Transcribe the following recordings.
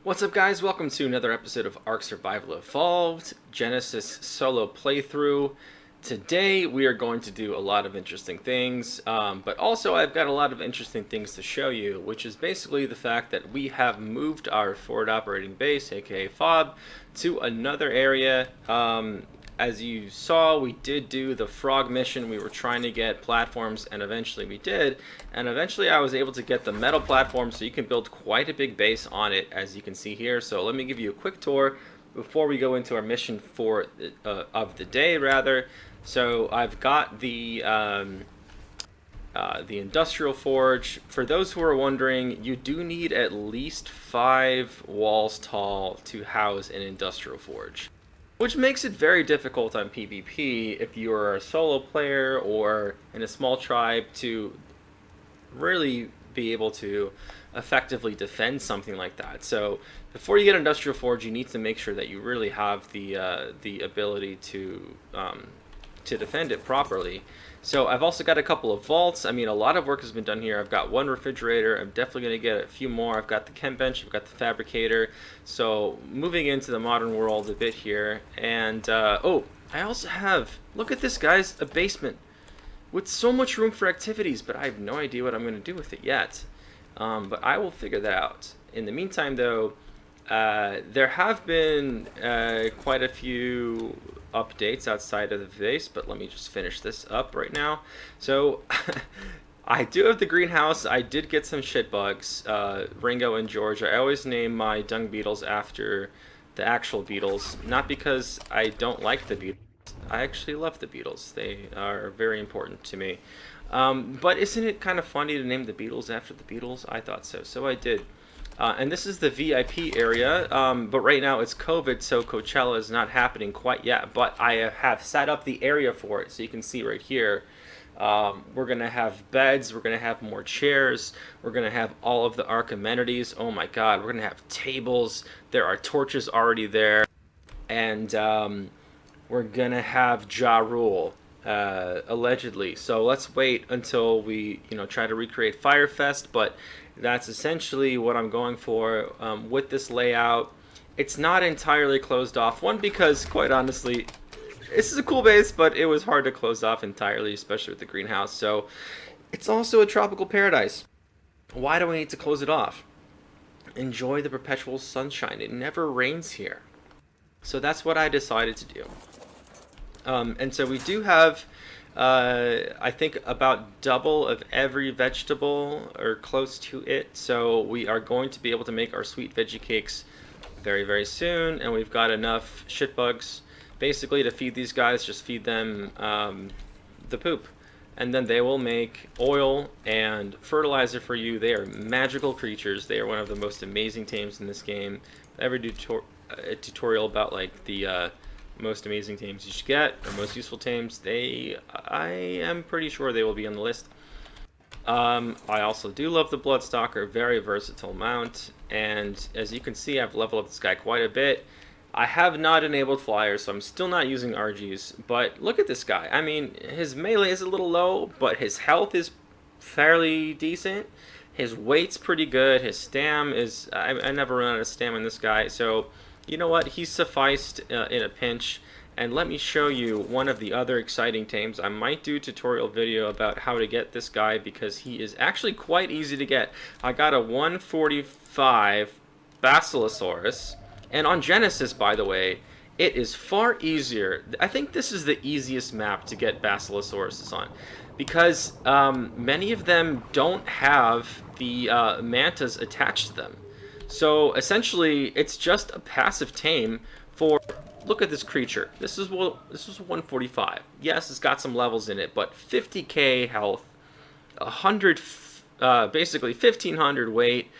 What's up, guys? Welcome to another episode of Ark Survival Evolved Genesis solo playthrough. Today we are going to do a lot of interesting things, but also I've got a lot of interesting things to show you, which is basically the fact that we have moved our forward operating base, aka FOB, to another area. As you saw, we did do the frog mission. We were trying to get platforms, and eventually we did. And eventually I was able to get the metal platform, so you can build quite a big base on it, as you can see here. So let me give you a quick tour before we go into our mission for of the day, rather. So I've got the industrial forge. For those who are wondering, you do need at least 5 walls tall to house an industrial forge, which makes it very difficult on PvP if you are a solo player or in a small tribe to really be able to effectively defend something like that. So before you get industrial forge, you need to make sure that you really have the ability to defend it properly. So I've also got a couple of vaults. I mean, a lot of work has been done here. I've got one refrigerator. I'm definitely going to get a few more. I've got the chem bench. I've got the fabricator. So moving into the modern world a bit here. And, oh, I also have, look at this, guys, a basement with so much room for activities, but I have no idea what I'm going to do with it yet. But I will figure that out. In the meantime, though, there have been quite a few updates outside of the base, but let me just finish this up right now. So I do have the greenhouse. I did get some shit bugs, Ringo and George. I always name my dung beetles after the actual beetles, not because I don't like the beetles. I actually love the beetles. They are very important to me. But isn't it kind of funny to name the beetles after the Beatles? I thought so, so I did. And this is the VIP area, but right now it's COVID, so Coachella is not happening quite yet, but I have set up the area for it, so you can see right here. We're going to have beds, we're going to have more chairs, we're going to have all of the Ark amenities. Oh my god, we're going to have tables, there are torches already there, and we're going to have Ja Rule. Allegedly. So let's wait until we, try to recreate Firefest, but that's essentially what I'm going for with this layout. It's not entirely closed off. One, because quite honestly, this is a cool base, but it was hard to close off entirely, especially with the greenhouse. So it's also a tropical paradise. Why do I need to close it off? Enjoy the perpetual sunshine. It never rains here. So that's what I decided to do. And so we do have, I think, about double of every vegetable, or close to it. So we are going to be able to make our sweet veggie cakes very, very soon. And we've got enough shit bugs, basically, to feed these guys. Just feed them the poop. And then they will make oil and fertilizer for you. They are magical creatures. They are one of the most amazing tames in this game. If I ever do a tutorial about, like, the most amazing tames you should get, or most useful tames, I am pretty sure they will be on the list. I also do love the Bloodstalker, very versatile mount, and as you can see, I've leveled up this guy quite a bit. I have not enabled flyers, so I'm still not using RGs, but look at this guy. I mean, his melee is a little low, but his health is fairly decent. His weight's pretty good. His stam is, I never run out of stam in this guy, so you know what, he's sufficed in a pinch. And let me show you one of the other exciting tames. I might do a tutorial video about how to get this guy, because he is actually quite easy to get. I got a 145 Basilosaurus, and on Genesis, by the way, it is far easier. I think this is the easiest map to get Basilosauruses on, because many of them don't have the mantas attached to them. So essentially, it's just a passive tame for. Look at this creature. This is 145. Yes, it's got some levels in it, but 50k health, 100, basically 1500 weight,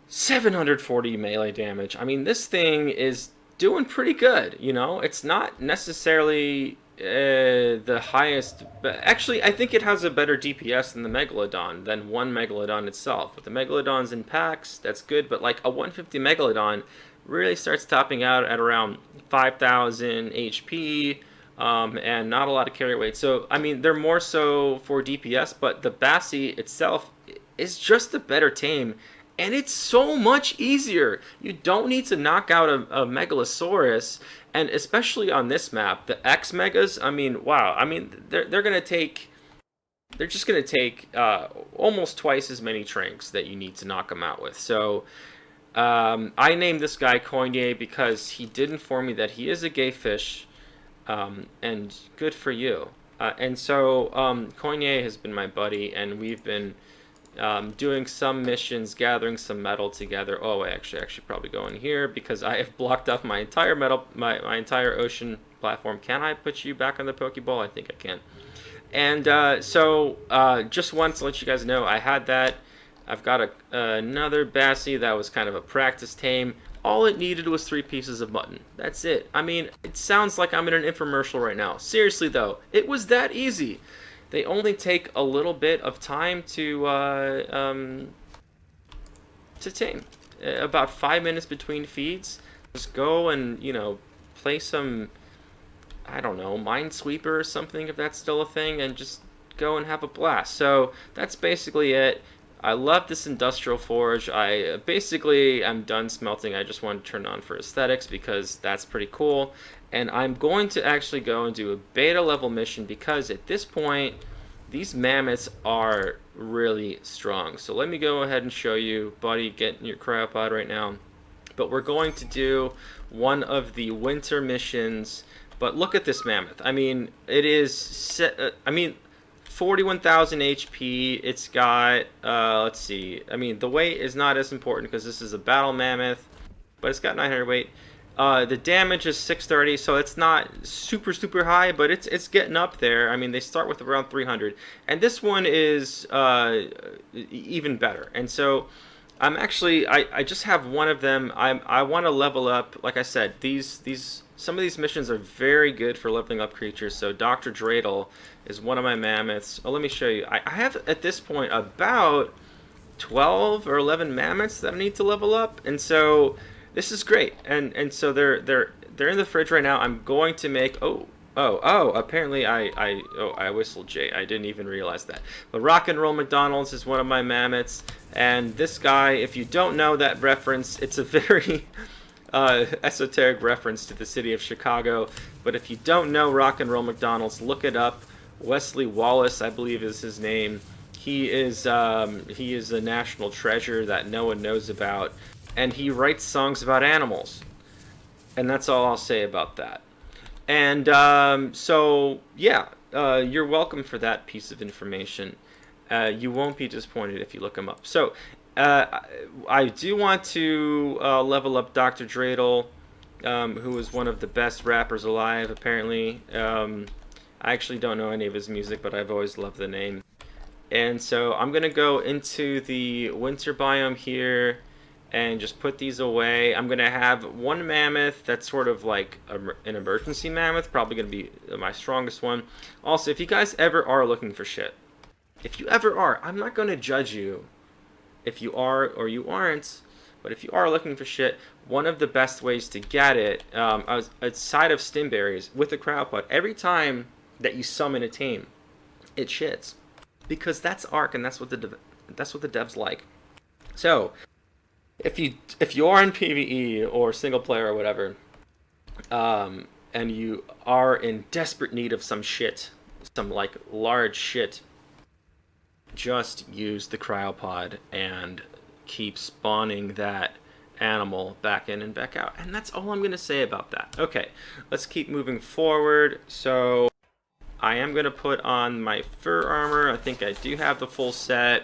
740 melee damage. I mean, this thing is doing pretty good. It's not necessarily the highest, but actually I think it has a better DPS than the Megalodon, than one Megalodon itself. With the Megalodons in packs, that's good, but like a 150 Megalodon really starts topping out at around 5,000 HP, and not a lot of carry weight. So I mean, they're more so for DPS, but the Bassi itself is just a better tame, And it's so much easier. You don't need to knock out a Megalosaurus, and especially on this map, the X Megas. I mean, wow. I mean, they're just gonna take almost twice as many tranks that you need to knock them out with. So I named this guy Coignet because he did inform me that he is a gay fish, and good for you. And so Coignet has been my buddy, and we've been doing some missions, gathering some metal together. Oh, I should probably go in here because I have blocked off my entire my entire ocean platform. Can I put you back on the Pokeball? I think I can. And just once to let you guys know, I had that. I've got another Bassie that was kind of a practice tame. All it needed was 3 pieces of mutton. That's it. I mean, it sounds like I'm in an infomercial right now. Seriously, though, it was that easy. They only take a little bit of time to tame. About 5 minutes between feeds. Just go and play some, I don't know, Minesweeper or something if that's still a thing, and just go and have a blast. So that's basically it. I love this industrial forge. I basically am done smelting. I just want to turn it on for aesthetics because that's pretty cool. And I'm going to actually go and do a beta level mission because at this point, these mammoths are really strong. So let me go ahead and show you, buddy, get in your cryopod right now. But we're going to do one of the winter missions. But look at this mammoth. I mean, it is set, 41,000 HP. It's got, let's see. I mean, the weight is not as important because this is a battle mammoth, but it's got 900 weight. The damage is 630, so it's not super high, but it's getting up there. I mean, they start with around 300, and this one is even better. And so I'm actually I just have one of them. I want to level up. Like I said, some of these missions are very good for leveling up creatures. So Dr. Dreidel is one of my mammoths. Oh, let me show you. I have at this point about 12 or 11 mammoths that I need to level up, and so this is great. And so they're in the fridge right now. I'm going to make apparently I whistled Jay. I didn't even realize that. But Rock and Roll McDonald's is one of my mammoths, and this guy, if you don't know that reference, it's a very esoteric reference to the city of Chicago. But if you don't know Rock and Roll McDonald's, look it up. Wesley Wallace, I believe, is his name. He is a national treasure that no one knows about, and he writes songs about animals. And that's all I'll say about that. And so, yeah, you're welcome for that piece of information. You won't be disappointed if you look him up. So, I do want to level up Dr. Dreidel, who is one of the best rappers alive, apparently. I actually don't know any of his music, but I've always loved the name. And so I'm going to go into the winter biome here and just put these away. I'm going to have one mammoth that's sort of like an emergency mammoth, probably going to be my strongest one. Also, if you guys ever are looking for shit, if you ever are, I'm not going to judge you if you are or you aren't, but if you are looking for shit, one of the best ways to get it, aside of stimberries, with the cryopod, every time that you summon a tame, it shits. Because that's Arc, and that's what the devs like. So, if you are in PvE or single player or whatever, and you are in desperate need of some shit, some like large shit, just use the cryopod and keep spawning that animal back in and back out. And that's all I'm gonna say about that. Okay, let's keep moving forward. So I am gonna put on my fur armor. I think I do have the full set.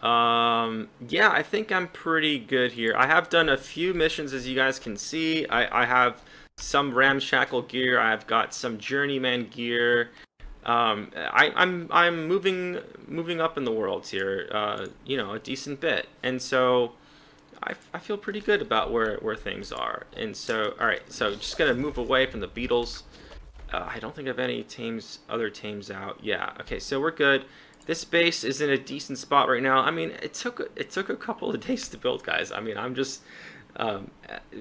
Yeah, I think I'm pretty good here. I have done a few missions, as you guys can see. I have some ramshackle gear. I've got some journeyman gear. I'm moving up in the world here. A decent bit, and so I feel pretty good about where things are. And so, all right, so just gonna move away from the beetles. I don't think I have any other tames out. Yeah, okay, so we're good. This base is in a decent spot right now. I mean, it took a couple of days to build, guys. I mean, I'm just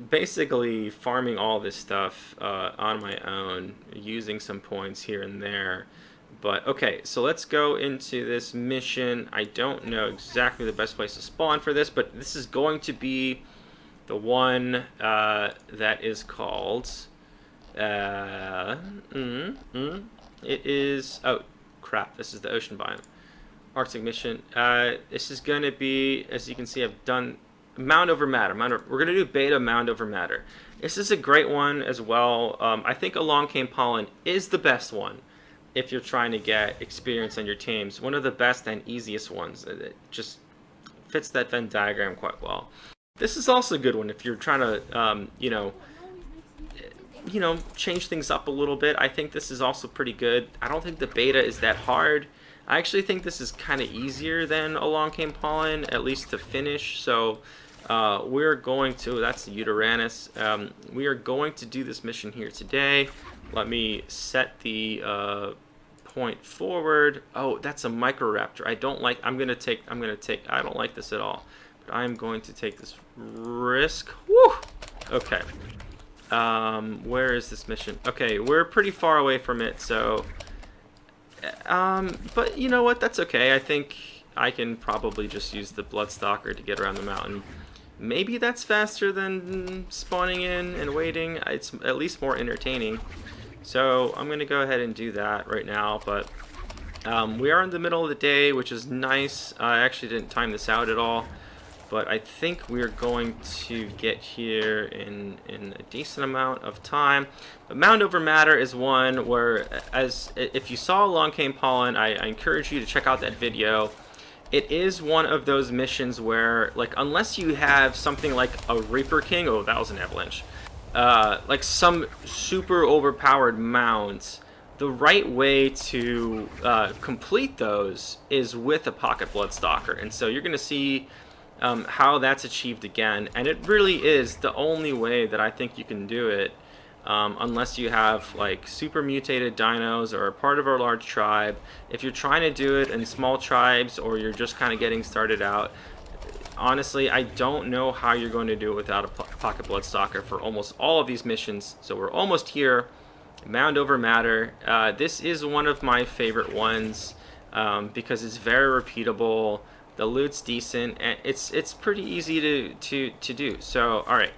basically farming all this stuff on my own, using some points here and there. But okay, so let's go into this mission. I don't know exactly the best place to spawn for this, but this is going to be the one that is called it is, oh crap, this is the ocean biome. Arctic mission. This is going to be, as you can see, I've done Mound over Matter. We're going to do beta Mound over Matter. This is a great one as well. I think Along Came Pollen is the best one if you're trying to get experience on your teams. One of the best and easiest ones. It just fits that Venn diagram quite well. This is also a good one if you're trying to, change things up a little bit. I think this is also pretty good. I don't think the beta is that hard. I actually think this is kind of easier than Along Came Pollen, at least to finish. So we're going to, that's the Uteranus. We are going to do this mission here today. Let me set the point forward. Oh, that's a Microraptor. I don't like, I don't like this at all. But I'm going to take this risk. Woo! Okay. Where is this mission? Okay, we're pretty far away from it, so but you know what, that's okay. I think I can probably just use the Bloodstalker to get around the mountain. Maybe that's faster than spawning in and waiting. It's at least more entertaining. So I'm gonna go ahead and do that right now, but we are in the middle of the day, which is nice. I actually didn't time this out at all, but I think we're going to get here in a decent amount of time. But Mound over Matter is one where, if you saw Along Came Pollen, I encourage you to check out that video. It is one of those missions where, like, unless you have something like a Reaper King, oh, that was an avalanche, like some super overpowered mounds, the right way to complete those is with a Pocket Bloodstalker. And so you're going to see how that's achieved again, and it really is the only way that I think you can do it, unless you have like super mutated dinos or a part of our large tribe. If you're trying to do it in small tribes or you're just kind of getting started out, honestly, I don't know how you're going to do it without a Pocket Bloodstalker for almost all of these missions. So we're almost here. Mound over Matter. This is one of my favorite ones because it's very repeatable. The loot's decent, and it's pretty easy to do. So, all right.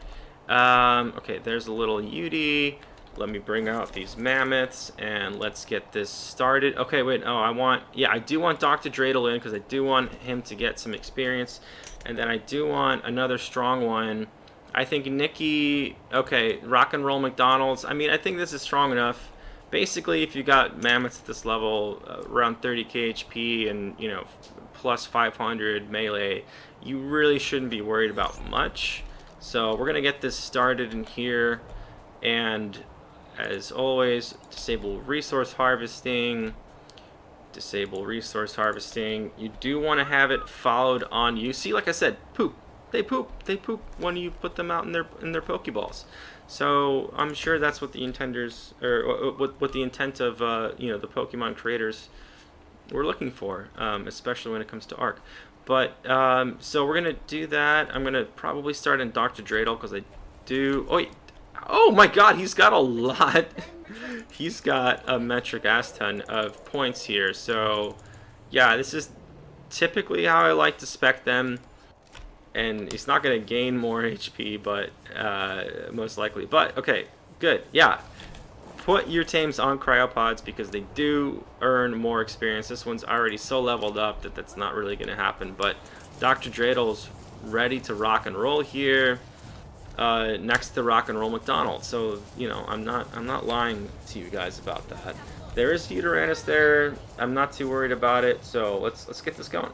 Okay, there's a little Udi. Let me bring out these mammoths, and let's get this started. Okay, wait. Oh, I do want Dr. Dreidel in, because I do want him to get some experience. And then I do want another strong one. I think Nikki, okay, Rock and Roll McDonald's. I mean, I think this is strong enough. Basically, if you got mammoths at this level, around 30k HP and, plus 500 melee, you really shouldn't be worried about much. So we're going to get this started in here. And as always, disable resource harvesting. Disable resource harvesting. You do want to have it followed on you. See, like I said, poop. They poop when you put them out in their Pokeballs. So I'm sure that's what the intenders, or what the intent of the Pokemon creators were looking for, especially when it comes to Arc. But so we're gonna do that. I'm gonna probably start in Dr. Dreidel because I do. Oh my God, he's got a lot. He's got a metric ass ton of points here. So yeah, this is typically how I like to spec them. And he's not going to gain more HP, but most likely. But, okay, good. Yeah, put your tames on cryopods because they do earn more experience. This one's already so leveled up that that's not really going to happen. But Dr. Dreidel's ready to rock and roll here, next to Rock and Roll McDonald. So, I'm not lying to you guys about that. There is Uteranus there. I'm not too worried about it. So let's get this going.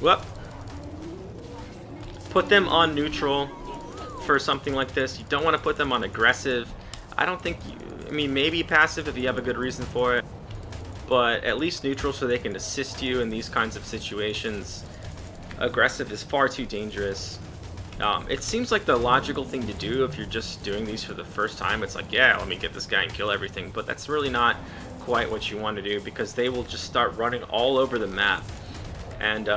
Well, put them on neutral for something like this. You don't want to put them on aggressive. I don't think maybe passive if you have a good reason for it, but at least neutral so they can assist you in these kinds of situations. Aggressive is far too dangerous. It seems like the logical thing to do if you're just doing these for the first time. It's like, yeah, let me get this guy and kill everything, but that's really not quite what you want to do because they will just start running all over the map. And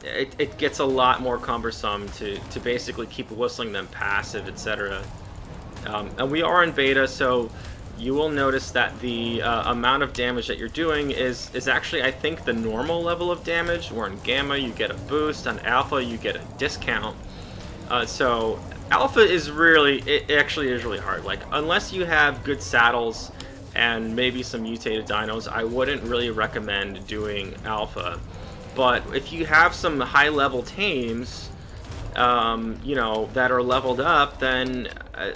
it gets a lot more cumbersome to basically keep whistling them passive, etc. And we are in beta, so you will notice that the amount of damage that you're doing is actually, I think, the normal level of damage. Where in Gamma you get a boost, on Alpha you get a discount. So Alpha is really, it actually is really hard. Like, unless you have good saddles and maybe some mutated dinos, I wouldn't really recommend doing Alpha. But if you have some high level tames, you know, that are leveled up, then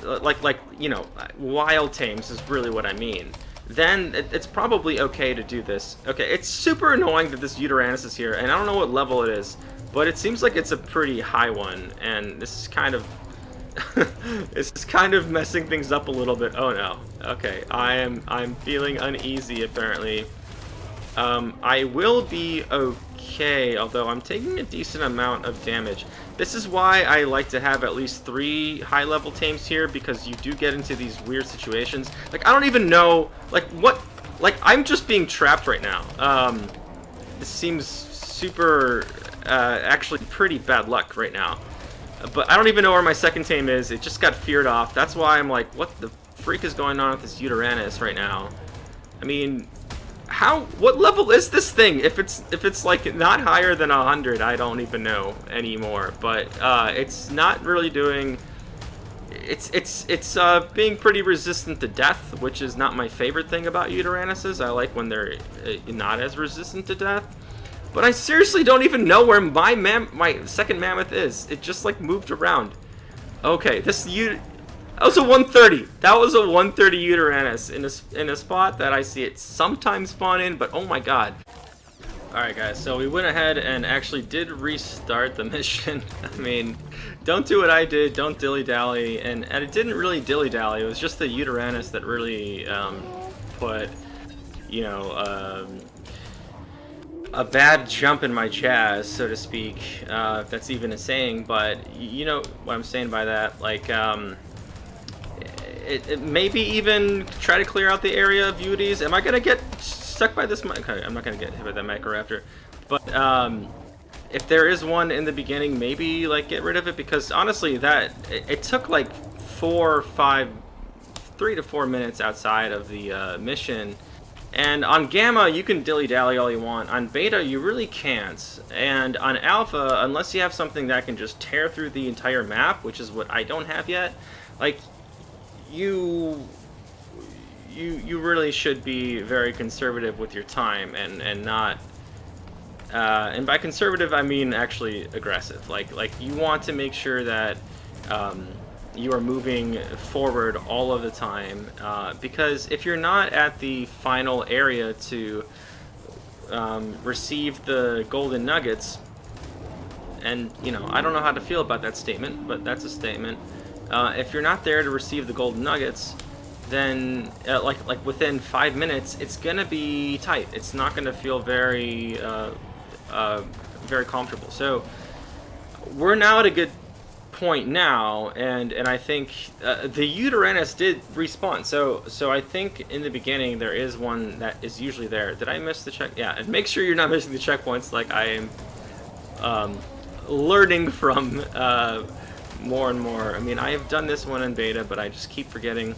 like you know, wild tames is really what I mean. Then it's probably okay to do this. Okay, it's super annoying that this Uteranus is here, and I don't know what level it is, but it seems like it's a pretty high one, and this is kind of this is kind of messing things up a little bit. Oh no. Okay, I'm feeling uneasy apparently. I will be okay, although I'm taking a decent amount of damage. This is why I like to have at least 3 high-level tames here, because you do get into these weird situations. Like, I don't even know, like, what... Like, I'm just being trapped right now. This seems super... actually pretty bad luck right now. But I don't even know where my second tame is. It just got feared off. That's why I'm like, what the freak is going on with this Uteranus right now? I mean... what level is this thing? If it's like not higher than 100, I don't even know anymore. But it's not really doing. It's being pretty resistant to death, which is not my favorite thing about Uteranuses. I like when they're not as resistant to death. But I seriously don't even know where my second mammoth is. It just like moved around. Okay, that was a 130. That was a 130 Uteranus in a spot that I see it sometimes spawn in, but oh my god. Alright guys, so we went ahead and actually did restart the mission. I mean, don't do what I did, don't dilly-dally, and it didn't really dilly-dally, it was just the Uteranus that really put, you know, a bad jump in my jazz, so to speak, if that's even a saying, but you know what I'm saying by that, like, it maybe even try to clear out the area of Uties. Am I gonna get stuck by this mic? Okay, I'm not gonna get hit by that Microraptor. But if there is one in the beginning, maybe like get rid of it, because honestly, it took like 3 to 4 minutes outside of the mission. And on Gamma, you can dilly-dally all you want. On Beta, you really can't. And on Alpha, unless you have something that can just tear through the entire map, which is what I don't have yet, like, you really should be very conservative with your time and not and by conservative I mean actually aggressive. Like you want to make sure that you are moving forward all of the time, because if you're not at the final area to receive the golden nuggets, and you know, I don't know how to feel about that statement, but that's a statement. If you're not there to receive the golden nuggets, then like within 5 minutes, it's gonna be tight. It's not gonna feel very very comfortable. So we're now at a good point now, and I think the Uteranus did respawn. So I think in the beginning there is one that is usually there. Did I miss the check? Yeah, and make sure you're not missing the checkpoints. Like I am learning from. More and more. I mean, I have done this one in beta, but I just keep forgetting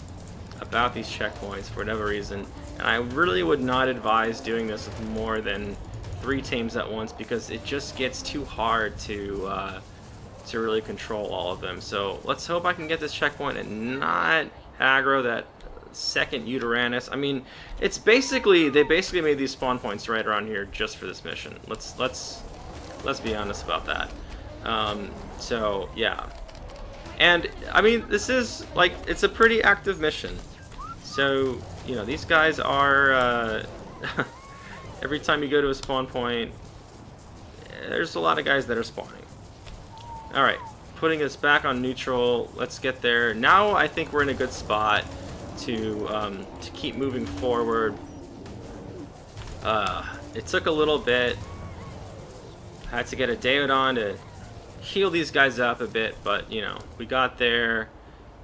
about these checkpoints for whatever reason. And I really would not advise doing this with more than 3 tames at once, because it just gets too hard to really control all of them. So let's hope I can get this checkpoint and not aggro that second Uteranus. I mean, it's basically, they basically made these spawn points right around here just for this mission. Let's be honest about that. So yeah. And, I mean, this is, like, it's a pretty active mission. So, you know, these guys are, every time you go to a spawn point, there's a lot of guys that are spawning. Alright, putting us back on neutral, let's get there. Now I think we're in a good spot to keep moving forward. It took a little bit. I had to get a Daeodon to heal these guys up a bit, but you know, we got there.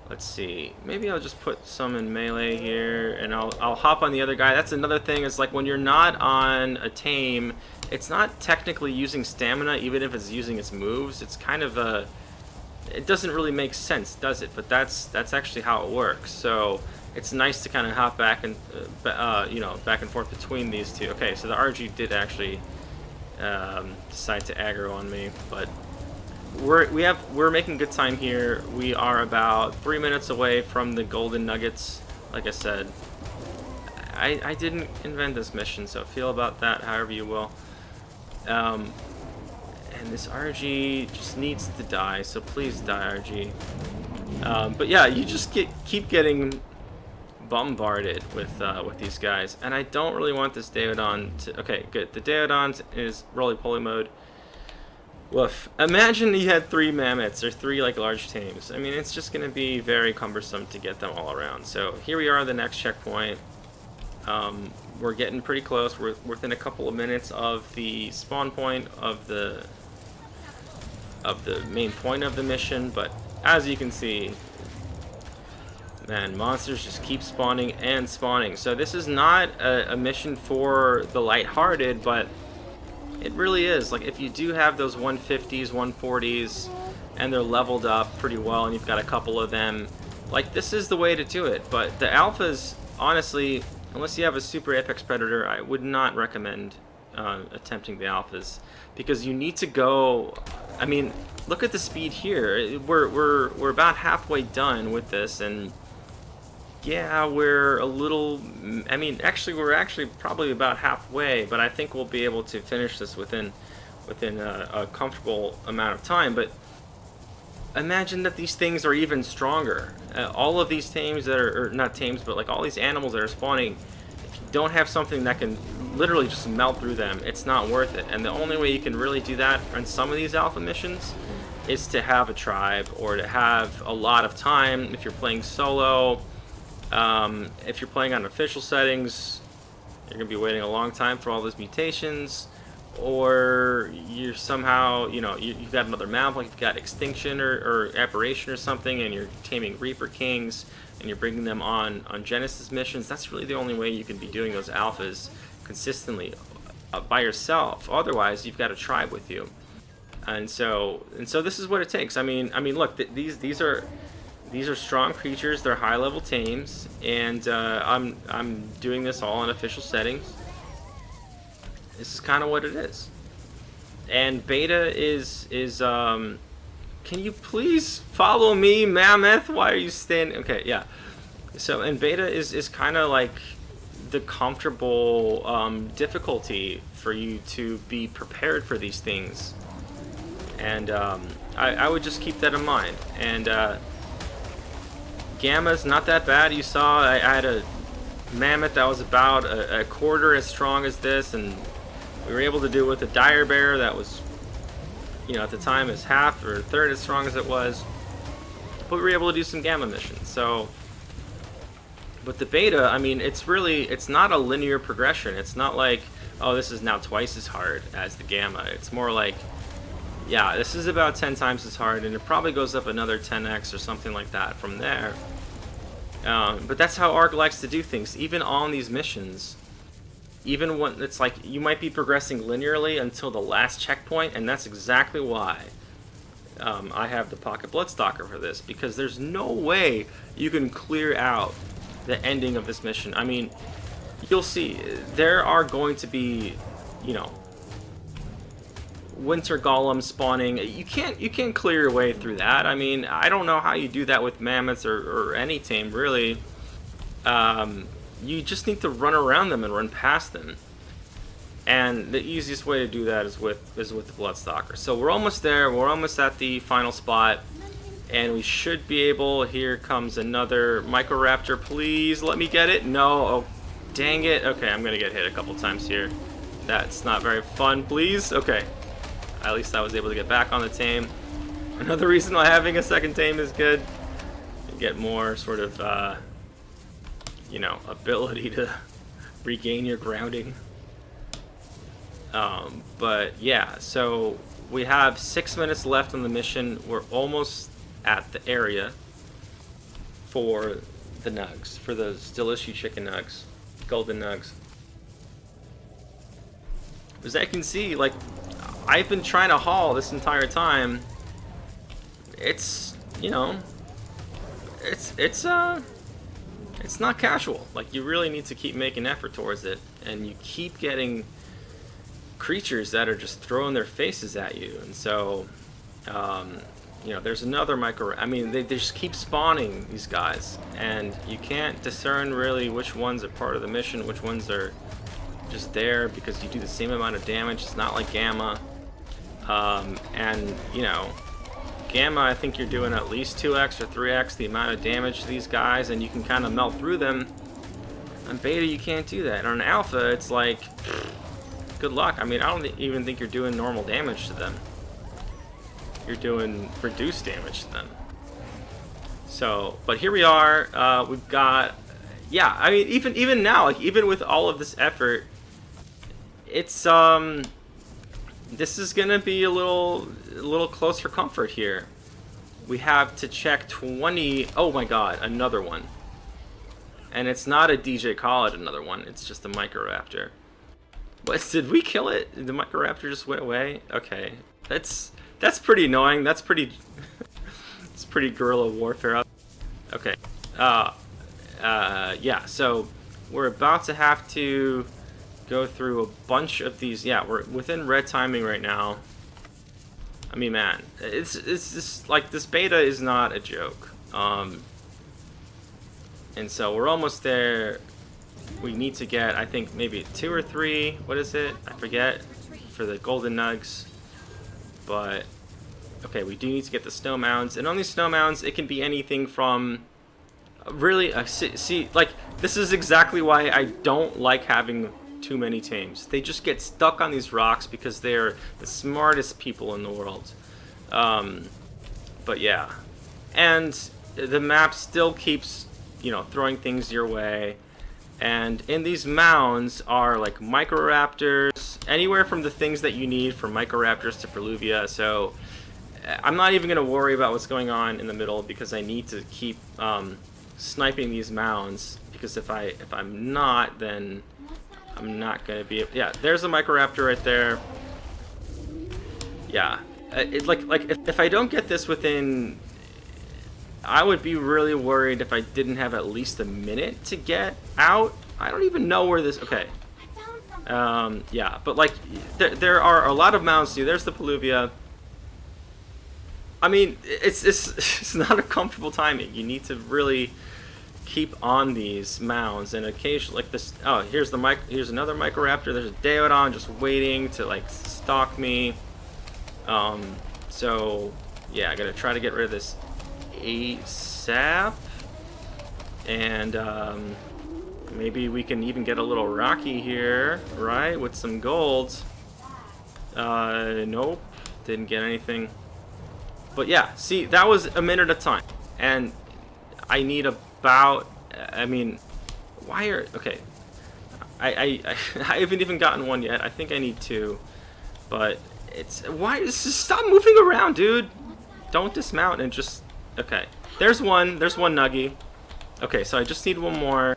Let's see, maybe I'll just put some in melee here, and I'll hop on the other guy. That's another thing, is like when you're not on a tame, it's not technically using stamina, even if it's using its moves. It's kind of it doesn't really make sense, does it? But that's actually how it works. So it's nice to kind of hop back and you know, back and forth between these two. Okay, so the RG did actually decide to aggro on me, but we're making good time here. We are about 3 minutes away from the golden nuggets. Like I said, I didn't invent this mission, so feel about that however you will. And this RG just needs to die, so please die, RG. But yeah, you just keep getting bombarded with these guys, and I don't really want this Daeodon to. Okay, good. The Daeodon is roly-poly mode. Woof. Imagine you had 3 mammoths or 3 like large tames. I mean, it's just going to be very cumbersome to get them all around. So here we are, the next checkpoint. We're getting pretty close. We're within a couple of minutes of the spawn point of the main point of the mission, but as you can see, man, monsters just keep spawning and spawning. So this is not a mission for the lighthearted, but it really is. Like, if you do have those 150s, 140s, and they're leveled up pretty well, and you've got a couple of them, like, this is the way to do it. But the alphas, honestly, unless you have a super apex predator, I would not recommend attempting the alphas, because you need to go. I mean, look at the speed here. We're about halfway done with this, and yeah, we're a little. I mean, actually, we're actually probably about halfway, but I think we'll be able to finish this within a comfortable amount of time. But imagine that these things are even stronger. All of these tames that are, or not tames, but like all these animals that are spawning, if you don't have something that can literally just melt through them, it's not worth it. And the only way you can really do that on some of these alpha missions is to have a tribe, or to have a lot of time if you're playing solo. If you're playing on official settings, you're going to be waiting a long time for all those mutations, or you're somehow, you know, you've got another map, like you've got Extinction or Apparition or something, and you're taming Reaper Kings, and you're bringing them on Genesis missions. That's really the only way you can be doing those alphas consistently by yourself. Otherwise, you've got a tribe with you. And so this is what it takes. I mean, look, these are strong creatures. They're high-level tames, and I'm doing this all in official settings. This is kind of what it is. And beta is can you please follow me, Mammoth? Why are you standing? Okay, yeah. So, and beta is kind of like the comfortable difficulty for you to be prepared for these things. And I would just keep that in mind. And Gamma's not that bad. You saw I had a mammoth that was about a quarter as strong as this, and we were able to do it with a dire bear that was, you know, at the time is half or a third as strong as it was. But we were able to do some Gamma missions. So, but the beta, I mean, it's not a linear progression. It's not like, oh, this is now twice as hard as the Gamma. It's more like, yeah, this is about 10 times as hard, and it probably goes up another 10x or something like that from there. But that's how ARK likes to do things, even on these missions. Even when it's like, you might be progressing linearly until the last checkpoint, and that's exactly why I have the Pocket Bloodstalker for this, because there's no way you can clear out the ending of this mission. I mean, you'll see, there are going to be, you know, winter golems spawning. You can't clear your way through that. I mean, I don't know how you do that with mammoths or any tame, really. You just need to run around them and run past them. And the easiest way to do that is with the Bloodstalker. So we're almost there. We're almost at the final spot. And we should be able... Here comes another Microraptor. Please let me get it. No. Oh, dang it. Okay, I'm going to get hit a couple times here. That's not very fun. Please. Okay. At least I was able to get back on the tame. Another reason why having a second tame is good. You get more sort of... you know, ability to regain your grounding. But yeah, so we have 6 minutes left on the mission. We're almost at the area for the nugs, for those delicious chicken nugs, golden nugs. As I can see, like, I've been trying to haul this entire time. It's, you know, it's it's not casual. Like, you really need to keep making effort towards it, and you keep getting creatures that are just throwing their faces at you. And so you know, there's another micro. I mean, they just keep spawning these guys, and you can't discern really which ones are part of the mission, which ones are just there because you do the same amount of damage. It's not like Gamma. And, you know, Gamma, I think you're doing at least 2x or 3x the amount of damage to these guys, and you can kind of melt through them. On Beta, you can't do that. And on Alpha, it's like, good luck. I mean, I don't even think you're doing normal damage to them. You're doing reduced damage to them. So, but here we are. We've got, yeah. I mean, even now, like even with all of this effort, it's this is gonna be a little close for comfort here. We have to check 20. Oh my God, another one. And it's not a DJ Khaled, another one. It's just a Microraptor. What, did we kill it? The Microraptor just went away. Okay, that's pretty annoying. That's pretty. It's pretty guerrilla warfare. Okay. Yeah. So we're about to have to go through a bunch of these. Yeah, we're within red timing right now. I mean, man, it's just like this beta is not a joke. And so we're almost there. We need to get, I think, maybe 2 or 3. What is it? I forget. For the golden nugs. But okay, we do need to get the snow mounds, and on these snow mounds, it can be anything from really. See, like this is exactly why I don't like having too many tames. They just get stuck on these rocks because they're the smartest people in the world. But yeah, and the map still keeps, you know, throwing things your way. And in these mounds are like Microraptors, anywhere from the things that you need from Microraptors to Perluvia. So I'm not even going to worry about what's going on in the middle because I need to keep sniping these mounds. Because if I'm not, then I'm not going to be. Yeah, there's a Microraptor right there. Yeah, if I don't get this within, I would be really worried if I didn't have at least a minute to get out. I don't even know where this. Okay. Yeah, but like there are a lot of mounds too. There's the Perluvia. I mean, it's not a comfortable timing. You need to really keep on these mounds, and occasionally like this. Oh, here's another Microraptor. There's a Deodon just waiting to like stalk me. So yeah, I gotta try to get rid of this ASAP, and maybe we can even get a little rocky here, right, with some gold. Nope, didn't get anything. But yeah, see, that was a minute of time, and I need about, I mean, why are, okay, I haven't even gotten one yet. I think I need 2, but it's, why, just stop moving around, dude. Don't dismount and just, okay, there's one nuggy. Okay, so I just need one more.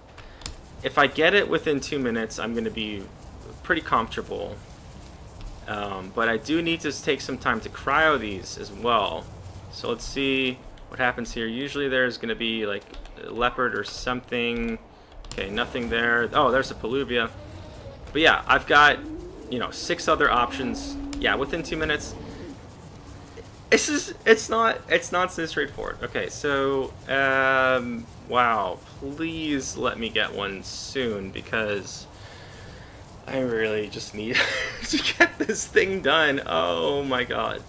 If I get it within 2 minutes, I'm gonna be pretty comfortable. But I do need to take some time to cryo these as well. So let's see what happens here. Usually there's gonna be like a leopard or something. Okay, nothing there. Oh, there's a Perluvia. But yeah, I've got, you know, 6 other options. Yeah, within 2 minutes. It's not so straightforward. Okay, so wow, please let me get one soon because I really just need to get this thing done. Oh my God.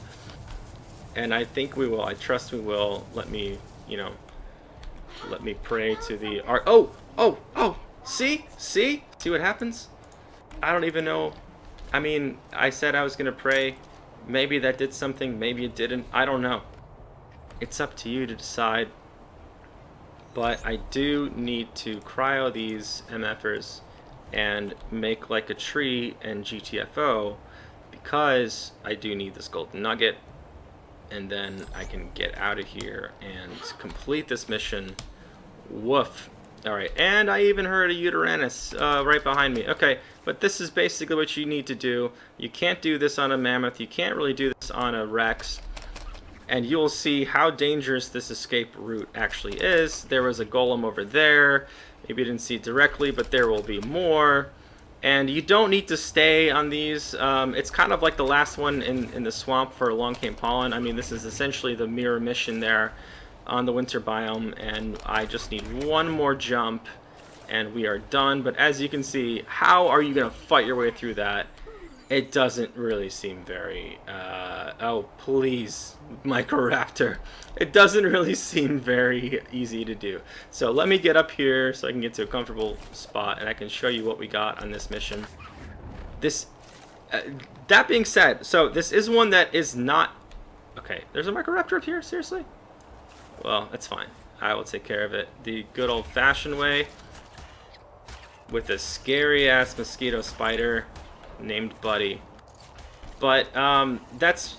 And I think we will. I trust we will. Let me, you know, let me pray to the art. Oh, see what happens? I don't even know. I mean, I said I was gonna pray. Maybe that did something, maybe it didn't. I don't know. It's up to you to decide. But I do need to cryo these MFers and make like a tree and GTFO because I do need this golden nugget. And then I can get out of here and complete this mission. Woof. Alright, and I even heard a Uteranus right behind me. Okay, but this is basically what you need to do. You can't do this on a Mammoth. You can't really do this on a Rex. And you'll see how dangerous this escape route actually is. There was a Golem over there. Maybe you didn't see it directly, but there will be more. And you don't need to stay on these. It's kind of like the last one in the swamp for Long Cane Pollen. I mean, this is essentially the mirror mission there on the winter biome, and I just need one more jump and we are done. But as you can see, how are you going to fight your way through that? It doesn't really seem very... oh, please, Microraptor. It doesn't really seem very easy to do. So let me get up here so I can get to a comfortable spot and I can show you what we got on this mission. This... that being said, so this is one that is not... Okay, there's a Microraptor up here? Seriously? Well, that's fine. I will take care of it the good old-fashioned way with a scary-ass mosquito spider named Buddy. But that's...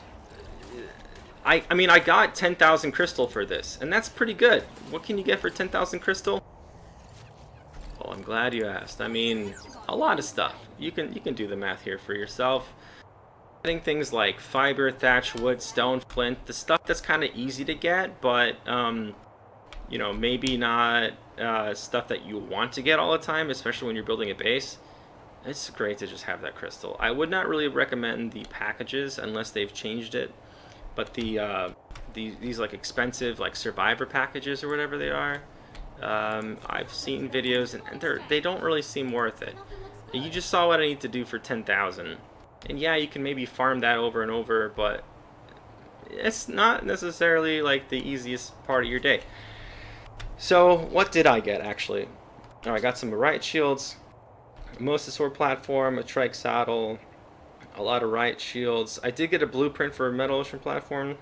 I mean, I got 10,000 crystal for this, and that's pretty good. What can you get for 10,000 crystal? Well, I'm glad you asked. I mean, a lot of stuff. You can do the math here for yourself. Getting things like fiber, thatch, wood, stone, flint, the stuff that's kind of easy to get, but you know, maybe not stuff that you want to get all the time, especially when you're building a base. It's great to just have that crystal. I would not really recommend the packages unless they've changed it, but these like expensive like survivor packages or whatever they are, I've seen videos and they don't really seem worth it. You just saw what I need to do for 10,000, and yeah, you can maybe farm that over and over, but it's not necessarily like the easiest part of your day. So what did I get actually? Oh, I got some riot shields, Mosasaur platform, a trike saddle, a lot of riot shields. I did get a blueprint for a metal ocean platform.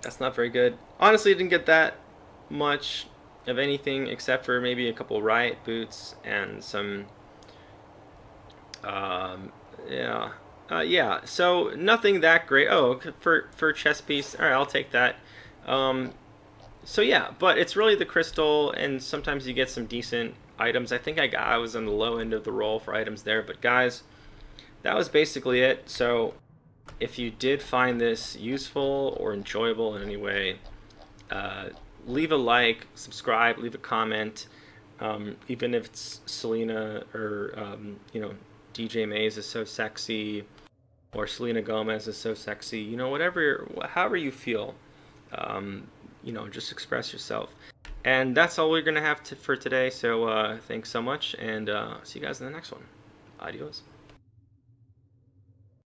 That's not very good. Honestly, I didn't get that much of anything except for maybe a couple riot boots and some yeah, so nothing that great. Oh, for chest piece, all right, I'll take that. So yeah, but it's really the crystal, and sometimes you get some decent items. I think I was on the low end of the roll for items there, but guys, that was basically it. So if you did find this useful or enjoyable in any way, leave a like, subscribe, leave a comment. Even if it's Selena or you know, DJ Mays is so sexy, or Selena Gomez is so sexy, you know, whatever, however you feel, you know, just express yourself. And that's all we're gonna have for today. So thanks so much, and see you guys in the next one. Adios.